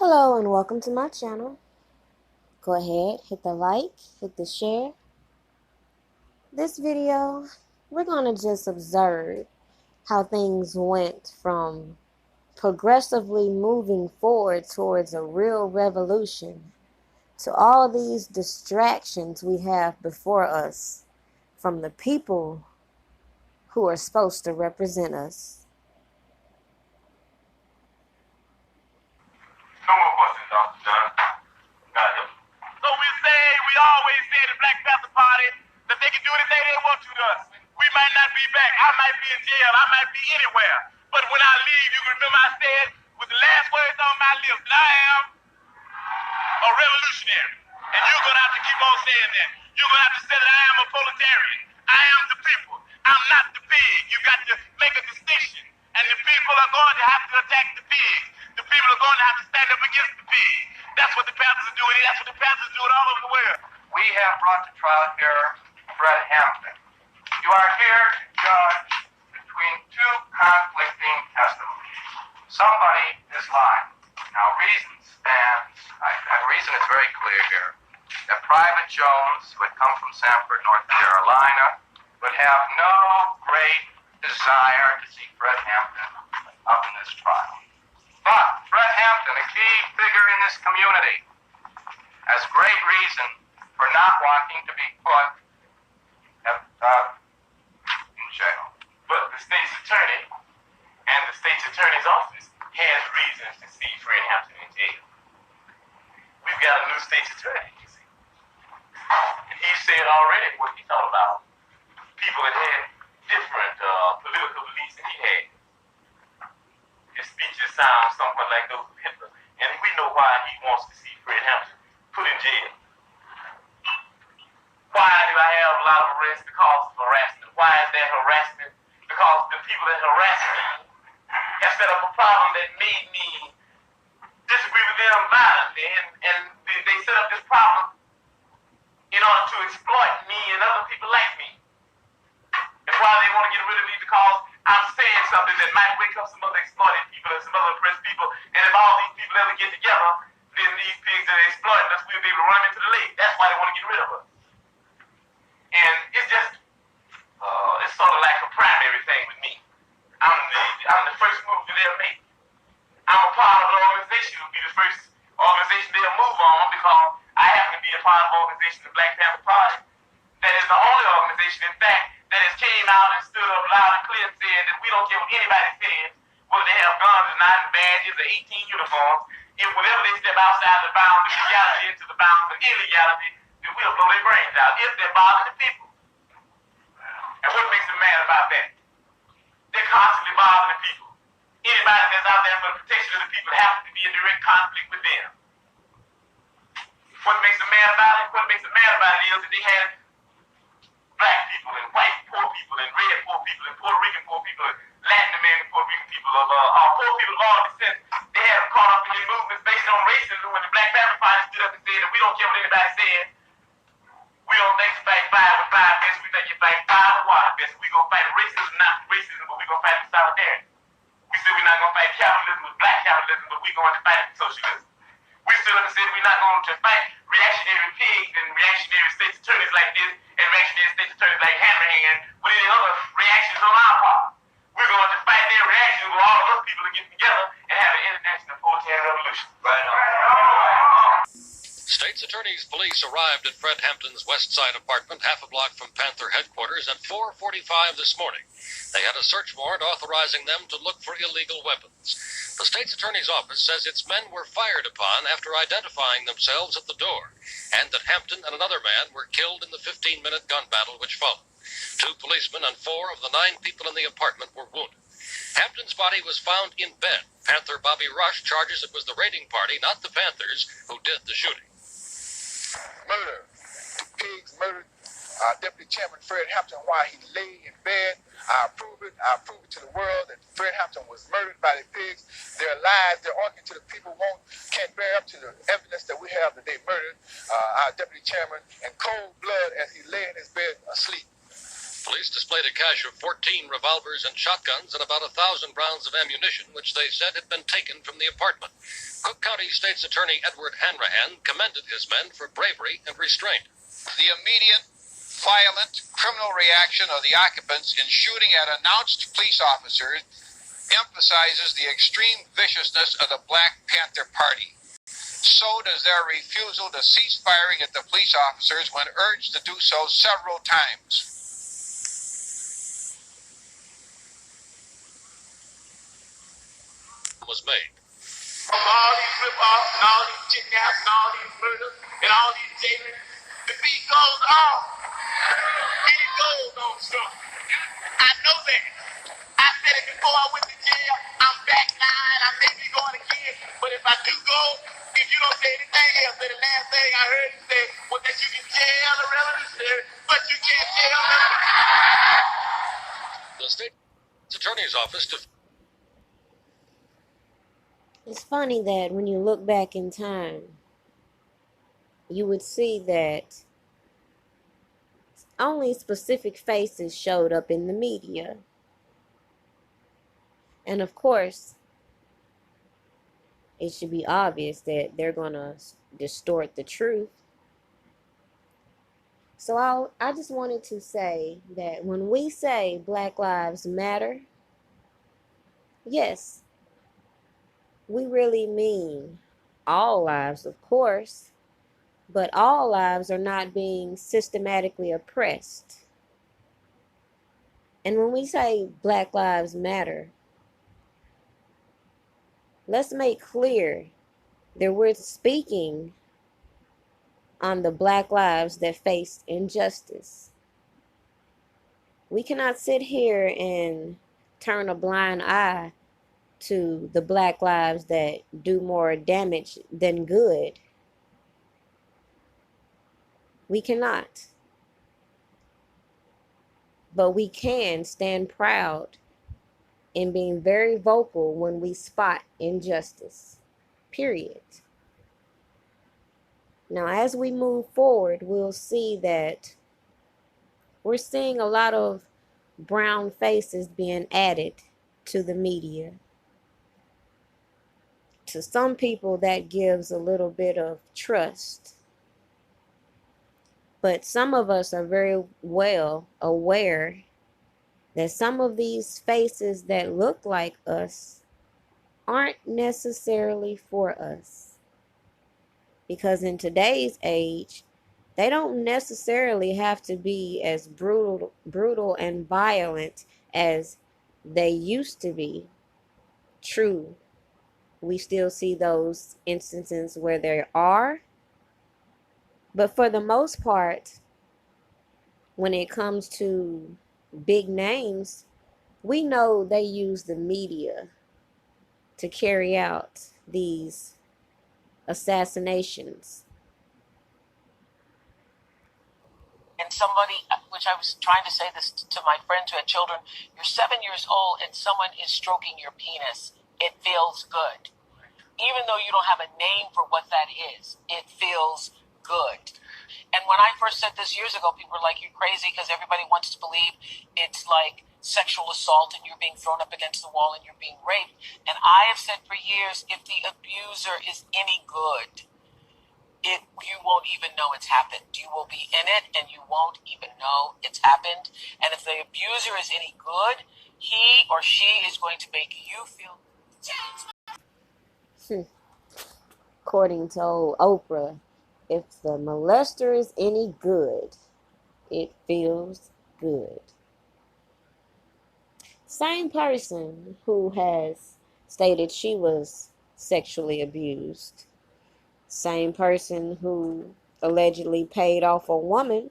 Hello and welcome to my channel. Go ahead, hit the like, hit the share. This video, we're going to just observe how things went from progressively moving forward towards a real revolution to all these distractions we have before us from the people who are supposed to represent us. No more questions, Dr. John. So we always say at the Black Panther Party that they can do anything they want to us. We might not be back. I might be in jail. I might be anywhere. But when I leave, you can remember I said with the last words on my lips, I am a revolutionary. And you're going to have to keep on saying that. You're going to have to say that I am a proletarian. I am the people. I'm not the pig. You got to make a distinction. And the people are going to have to attack the pigs. The people are going to have to stand up against the pigs. That's what the Panthers are doing. That's what the Panthers are doing all over the world. We have brought to trial here Fred Hampton. You are here to judge between two conflicting testimonies. Somebody is lying. Now, reason stands, reason is very clear here, that Private Jones, who had come from Sanford, North Carolina, would have no great desire to see Fred Hampton up in this trial. But Fred Hampton, a key figure in this community, has great reason for not wanting to be put in jail. But the state's attorney and the state's attorney's office has reasons to see Fred Hampton in jail. We've got a new state's attorney, you see. And he said already what he thought about people that had different political beliefs than he had. His speeches sound somewhat like those of Hitler. And we know why he wants to see Fred Hampton put in jail. Why do I have a lot of arrests? Because of harassment. Why is that harassment? Because the people that harass me have set up a problem that made me disagree with them violently. And they set up this problem in order to exploit me and other people like me. And why they want to get rid of me? Because I'm saying something that might wake up some other exploited people and some other oppressed people. And if all these people ever get together, then these pigs that are exploiting us, we'll be able to run into the lake. That's why they want to get rid of us. And it's just, it's sort of like a primary thing with me. I'm the first move that they'll make. I'm a part of an organization that will be the first organization they'll move on because I happen to be a part of an organization, the Black Panther Party, that is the only organization, in fact, that has came out and stood up loud and clear and said that we don't care what anybody says, whether they have guns or not, and badges or 18 uniforms. If whenever they step outside the bounds of legality into the bounds of illegality, then we'll blow their brains out if they're bothering the people. And what makes them mad about that? They're constantly bothering the people. Anybody that's out there for the protection of the people has to be in direct conflict with them. What makes them mad about it? What makes them mad about it is that they have black people and white poor people and red poor people and Puerto Rican poor people and Latin American Puerto Rican people of poor people of all descent. They have caught up in the movements based on racism when the Black Panther Party stood up and said that we don't care what anybody says. We don't think you fight fire with fire fists. We think you fight fire with water fists. We're going to fight racism, not racism, but we're going to fight with solidarity. We said we're not going to fight capitalism with black capitalism, but we're going to fight with socialism. We stood up and said we're not going to fight reactionary pigs and reactionary state's attorneys like this and reactionary state's attorneys like Hammerhand with any other reactions on our part. We're going to fight their reactions with all of us people to get together and have an international proletarian revolution. Right on. State's Attorney's police arrived at Fred Hampton's West Side apartment half a block from Panther headquarters at 4:45 this morning. They had a search warrant authorizing them to look for illegal weapons. The State's Attorney's office says its men were fired upon after identifying themselves at the door, and that Hampton and another man were killed in the 15-minute gun battle which followed. 2 policemen and 4 of the 9 people in the apartment were wounded. Hampton's body was found in bed. Panther Bobby Rush charges it was the raiding party, not the Panthers, who did the shooting. Murder. Pigs murdered Deputy Chairman Fred Hampton while he lay in bed. I approve it. I approve it to the world that Fred Hampton was murdered by the pigs. Their lies, their argument to the people can't bear up to the evidence that we have that they murdered our Deputy Chairman in cold blood as he lay in his bed asleep. Police displayed a cache of 14 revolvers and shotguns and about 1,000 rounds of ammunition, which they said had been taken from the apartment. Cook County State's Attorney Edward Hanrahan commended his men for bravery and restraint. The immediate, violent, criminal reaction of the occupants in shooting at announced police officers emphasizes the extreme viciousness of the Black Panther Party. So does their refusal to cease firing at the police officers when urged to do so several times. Was made. All these rip-offs and all these kidnaps and all these murders and all these jailings, the beat goes on. And it goes on strong. I know that. I said it before I went to jail. I'm back now and I may be going again. But if I do go, if you don't say anything else, then the last thing I heard you say was that you can jail a revolutionary, but you can't jail a The state attorney's office to It's funny that when you look back in time, you would see that only specific faces showed up in the media. And of course, it should be obvious that they're going to distort the truth. So I just wanted to say that when we say Black Lives Matter, yes, we really mean all lives, of course, but all lives are not being systematically oppressed. And when we say Black Lives Matter, let's make clear that we're speaking on the Black lives that face injustice. We cannot sit here and turn a blind eye to the Black lives that do more damage than good. We cannot. But we can stand proud in being very vocal when we spot injustice. Period. Now, as we move forward, we'll see that we're seeing a lot of brown faces being added to the media. To some people, that gives a little bit of trust. But some of us are very well aware that some of these faces that look like us aren't necessarily for us. Because in today's age, they don't necessarily have to be as brutal and violent as they used to be. True, we still see those instances where there are. But for the most part, when it comes to big names, we know they use the media to carry out these assassinations. And somebody, which I was trying to say this to my friends who had children, you're 7 years old and someone is stroking your penis. It feels good. Even though you don't have a name for what that is, it feels good. And when I first said this years ago, people were like, you're crazy, because everybody wants to believe it's like sexual assault and you're being thrown up against the wall and you're being raped. And I have said for years, if the abuser is any good, you won't even know it's happened. You will be in it and you won't even know it's happened. And if the abuser is any good, he or she is going to make you feel. According to old Oprah, if the molester is any good, it feels good. Same person who has stated she was sexually abused. Same person who allegedly paid off a woman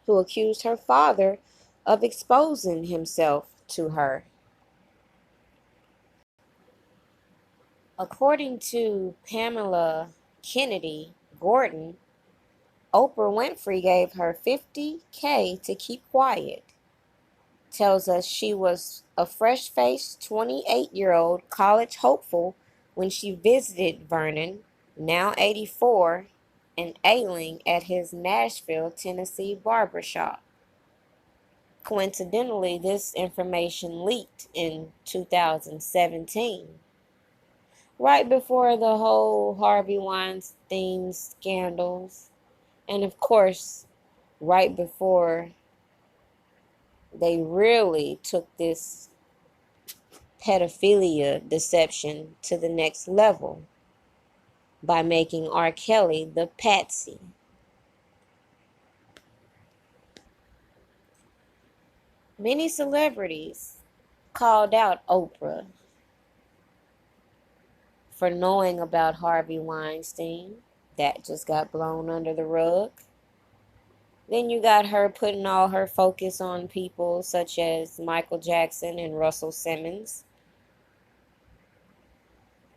who accused her father of exposing himself to her. According to Pamela Kennedy Gordon, Oprah Winfrey gave her $50K to keep quiet. Tells us she was a fresh-faced 28-year-old college hopeful when she visited Vernon, now 84, and ailing at his Nashville, Tennessee barbershop. Coincidentally, this information leaked in 2017, right before the whole Harvey Weinstein scandals, and of course, right before they really took this pedophilia deception to the next level by making R. Kelly the patsy. Many celebrities called out Oprah for knowing about Harvey Weinstein. That just got blown under the rug. Then you got her putting all her focus on people such as Michael Jackson and Russell Simmons.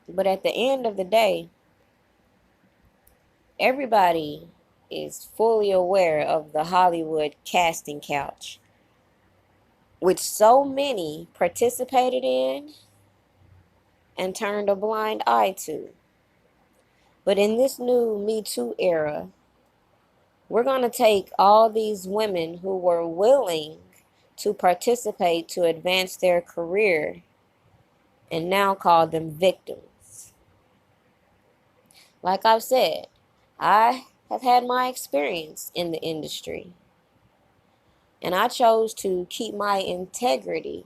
But at the end of the day, everybody is fully aware of the Hollywood casting couch, which so many participated in and turned a blind eye to. But in this new Me Too era, we're going to take all these women who were willing to participate to advance their career and now call them victims. Like I've said, I have had my experience in the industry, and I chose to keep my integrity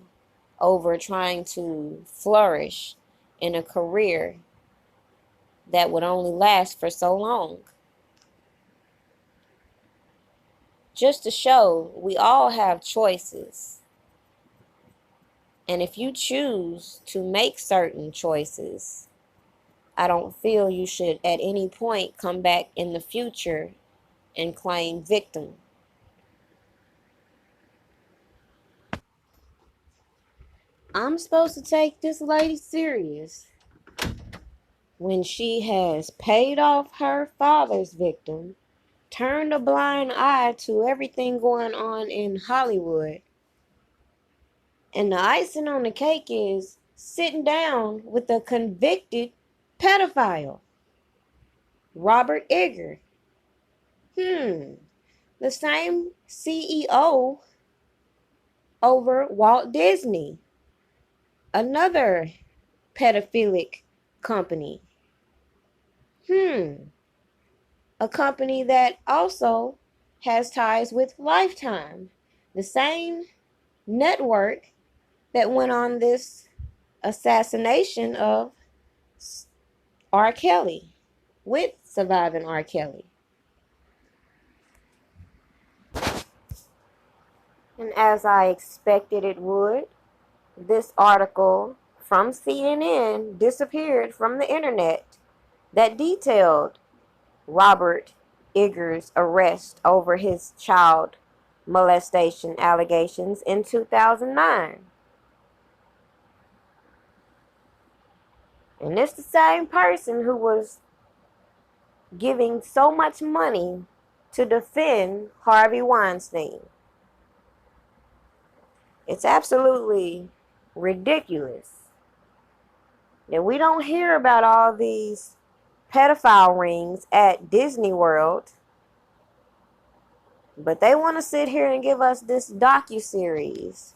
over trying to flourish in a career that would only last for so long. Just to show we all have choices. And if you choose to make certain choices, I don't feel you should at any point come back in the future and claim victim. I'm supposed to take this lady serious when she has paid off her father's victim, turned a blind eye to everything going on in Hollywood, and the icing on the cake is sitting down with a convicted pedophile, Robert Iger. The same CEO over Walt Disney, another pedophilic company. A company that also has ties with Lifetime, the same network that went on this assassination of R. Kelly, with surviving R. Kelly. And as I expected it would, this article from CNN disappeared from the internet that detailed Robert Iger's arrest over his child molestation allegations in 2009. And it's the same person who was giving so much money to defend Harvey Weinstein. It's absolutely ridiculous that we don't hear about all these pedophile rings at Disney World, but they want to sit here and give us this docuseries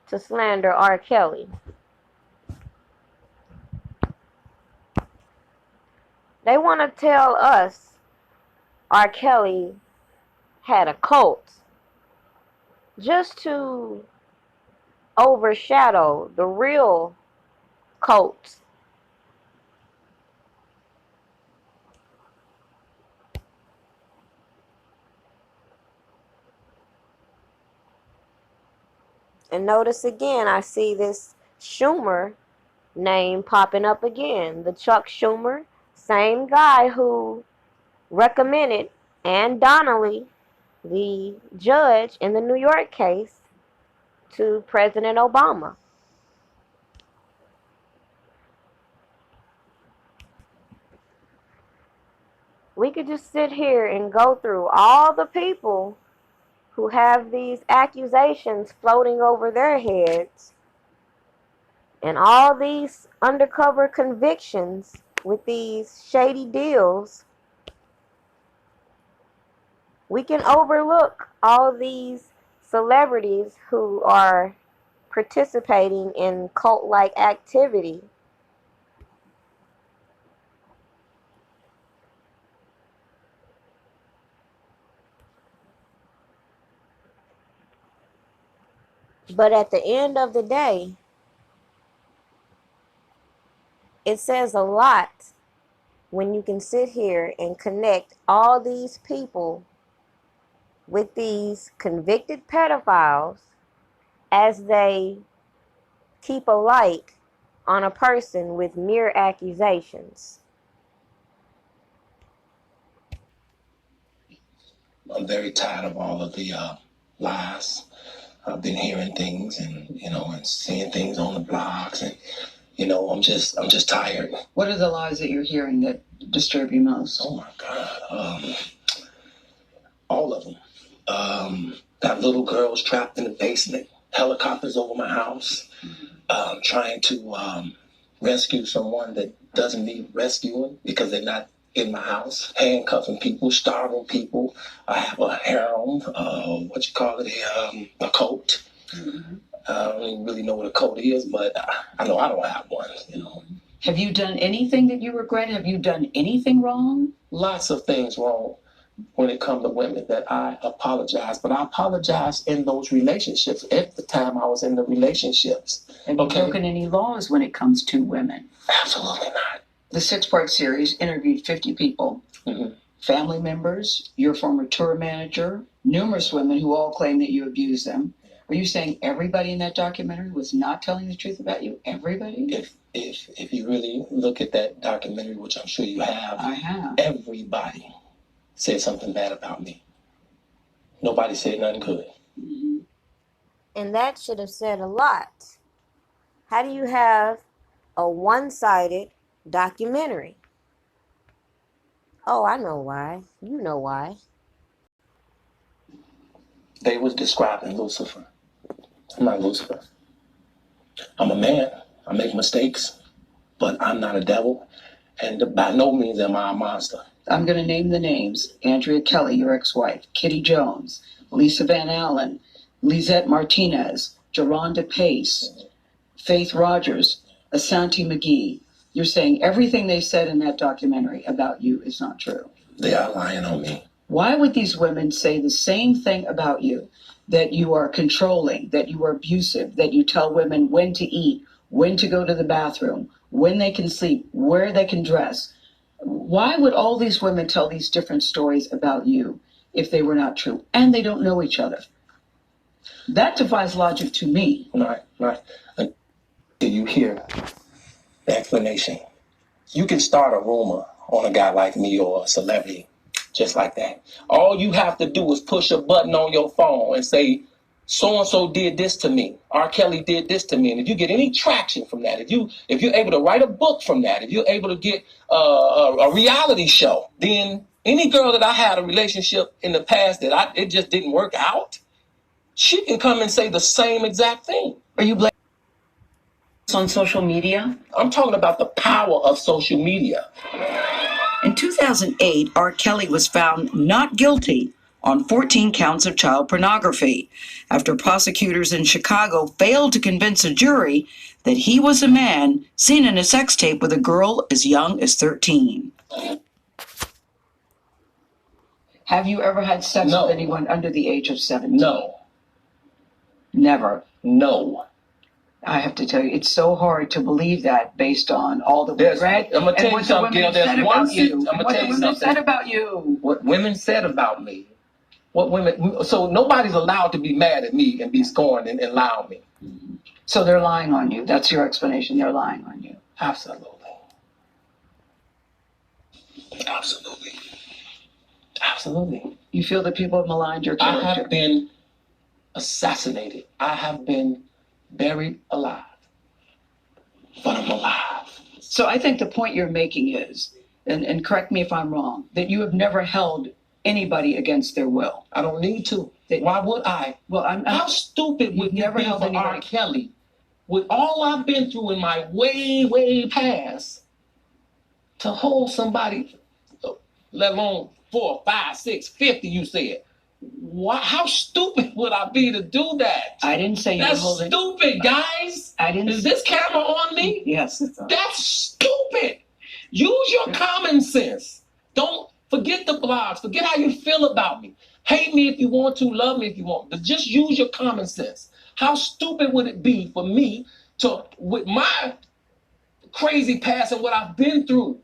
to slander R. Kelly. They want to tell us R. Kelly had a cult just to overshadow the real cult. And notice again, I see this Schumer name popping up again. The Chuck Schumer, same guy who recommended Ann Donnelly, the judge in the New York case, to President Obama. We could just sit here and go through all the people who have these accusations floating over their heads and all these undercover convictions with these shady deals, We can overlook all these celebrities who are participating in cult-like activity. But at the end of the day, it says a lot when you can sit here and connect all these people with these convicted pedophiles as they keep a like on a person with mere accusations. I'm very tired of all of the lies. I've been hearing things and and seeing things on the blogs, and I'm just tired. What are the lies that you're hearing that disturb you most? Oh my God, all of them. Got little girls trapped in the basement, helicopters over my house, trying to rescue someone that doesn't need rescuing because they're not in my house, handcuffing people, starving people. I have a harem, a cult. Mm-hmm. I don't even really know what a cult is, but I know I don't have one, Have you done anything that you regret? Have you done anything wrong? Lots of things wrong when it comes to women that I apologize, but I apologize in those relationships. At the time I was in the relationships. Have you broken any laws when it comes to women? Absolutely not. The 6-part series interviewed 50 people, mm-hmm. family members, your former tour manager, numerous women who all claim that you abused them. Are you saying everybody in that documentary was not telling the truth about you? Everybody? If you really look at that documentary, which I'm sure you have, I have. Everybody said something bad about me. Nobody said nothing good. Mm-hmm. And that should have said a lot. How do you have a one-sided documentary? Oh, I know why. You know why. They was describing Lucifer. I'm not Lucifer. I'm a man. I make mistakes, but I'm not a devil. And by no means am I a monster. I'm going to name the names. Andrea Kelly, your ex-wife. Kitty Jones. Lisa Van Allen. Lisette Martinez. Geronda Pace. Faith Rogers. Asante McGee. You're saying everything they said in that documentary about you is not true. They are lying on me. Why would these women say the same thing about you? That you are controlling, that you are abusive, that you tell women when to eat, when to go to the bathroom, when they can sleep, where they can dress. Why would all these women tell these different stories about you if they were not true? And they don't know each other. That defies logic to me. Right. Until you hear the explanation. You can start a rumor on a guy like me or a celebrity just like that. All you have to do is push a button on your phone and say, so-and-so did this to me. R. Kelly did this to me. And if you get any traction from that, if you're able to write a book from that, if you're able to get a reality show, then any girl that I had a relationship in the past that it just didn't work out, she can come and say the same exact thing. Are you blaming on social media? I'm talking about the power of social media. In 2008, R. Kelly was found not guilty on 14 counts of child pornography after prosecutors in Chicago failed to convince a jury that he was a man seen in a sex tape with a girl as young as 13. Have you ever had sex with anyone under the age of 17? No. Never? No. I have to tell you, it's so hard to believe that based on all the regret I'm gonna tell you something, Gayle. There's one thing. I'm gonna tell you something. What said about you? What women said about me. So nobody's allowed to be mad at me and be scorned and lie on me. So they're lying on you. That's your explanation. They're lying on you. Absolutely. You feel that people have maligned your character? I have been assassinated. I have been buried alive. But I'm alive. So I think the point you're making is, and correct me if I'm wrong, that you have never held anybody against their will. I don't need to. Why would I? Well, how stupid would you be for R. Kelly? With all I've been through in my way, way past, to hold somebody. let alone 4, 5, 6, 50, you said. Why, how stupid would I be to do that? I didn't say you were That's holding. stupid, guys. I didn't. Is this camera on me? Yes. It's on. That's stupid. Use your common sense. Don't forget the blogs. Forget how you feel about me. Hate me if you want to. Love me if you want. But just use your common sense. How stupid would it be for me to, with my crazy past and what I've been through,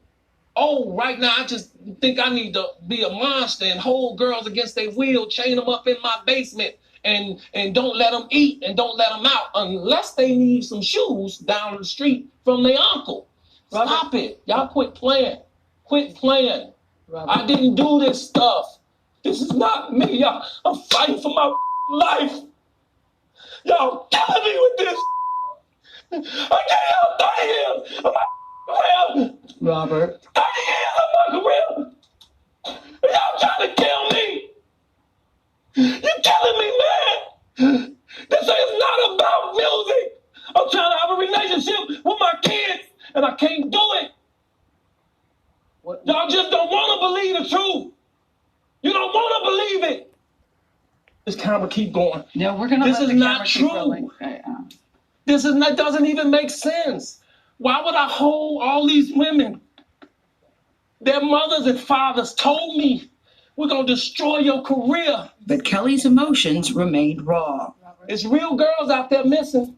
oh, right now I just think I need to be a monster and hold girls against their will, chain them up in my basement, and don't let them eat and don't let them out unless they need some shoes down the street from their uncle. Robert, stop it. Y'all quit playing. Quit playing. Robert. I didn't do this stuff. This is not me, y'all. I'm fighting for my life. Y'all killing me with this. I can't help 30 years of my career. Robert. 30 years of my career. Y'all trying to kill me. You're killing me, man. This is not about music. I'm trying to have a relationship with my kids, and I can't do it. What? Y'all just don't want to believe the truth. You don't want to believe it. This camera keep going. No, we're gonna. This let is the not camera keep true. rolling. This is not, doesn't even make sense. Why would I hold all these women? Their mothers and fathers told me, we're going to destroy your career. But Kelly's emotions remained raw. It's real girls out there missing.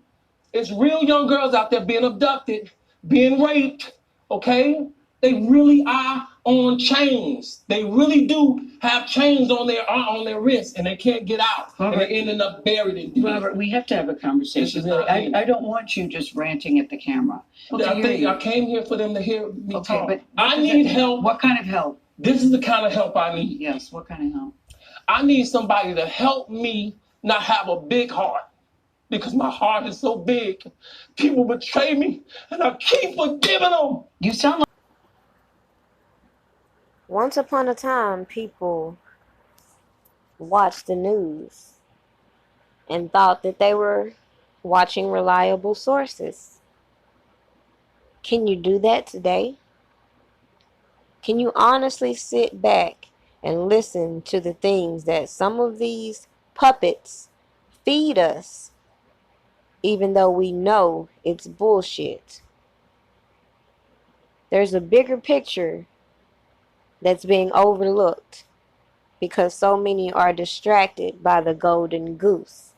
It's real young girls out there being abducted, being raped, okay? They really are on chains. They really do have chains on their wrists, and they can't get out. Robert, and they're ending up buried in deep. Robert, we have to have a conversation. I don't want you just ranting at the camera. I came here for them to hear me talk. But I need help. What kind of help? This is the kind of help I need. Yes, what kind of help? I need somebody to help me not have a big heart, because my heart is so big. People betray me, and I keep forgiving them. You sound like... Once upon a time, people watched the news and thought that they were watching reliable sources. Can you do that today? Can you honestly sit back and listen to the things that some of these puppets feed us, even though we know it's bullshit? There's a bigger picture that's being overlooked because so many are distracted by the golden goose,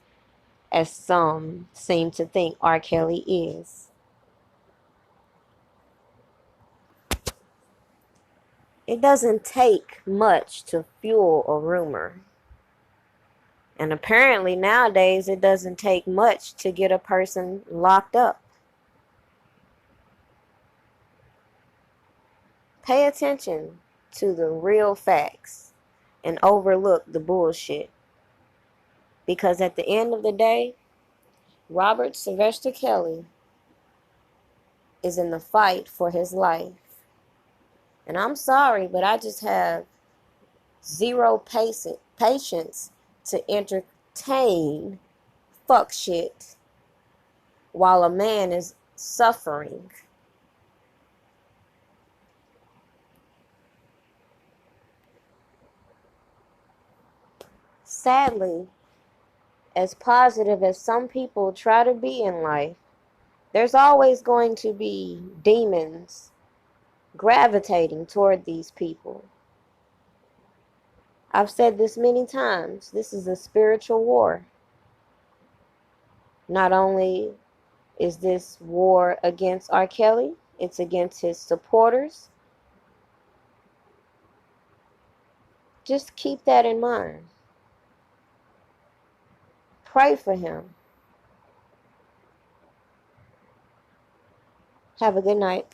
as some seem to think R. Kelly is. It doesn't take much to fuel a rumor. And apparently nowadays it doesn't take much to get a person locked up. Pay attention to the real facts and overlook the bullshit. Because at the end of the day, Robert Sylvester Kelly is in the fight for his life. And I'm sorry, but I just have zero patience to entertain fuck shit while a man is suffering. Sadly, as positive as some people try to be in life, there's always going to be demons gravitating toward these people. I've said this many times. This is a spiritual war. Not only is this war against R. Kelly, it's against his supporters. Just keep that in mind. Pray for him. Have a good night.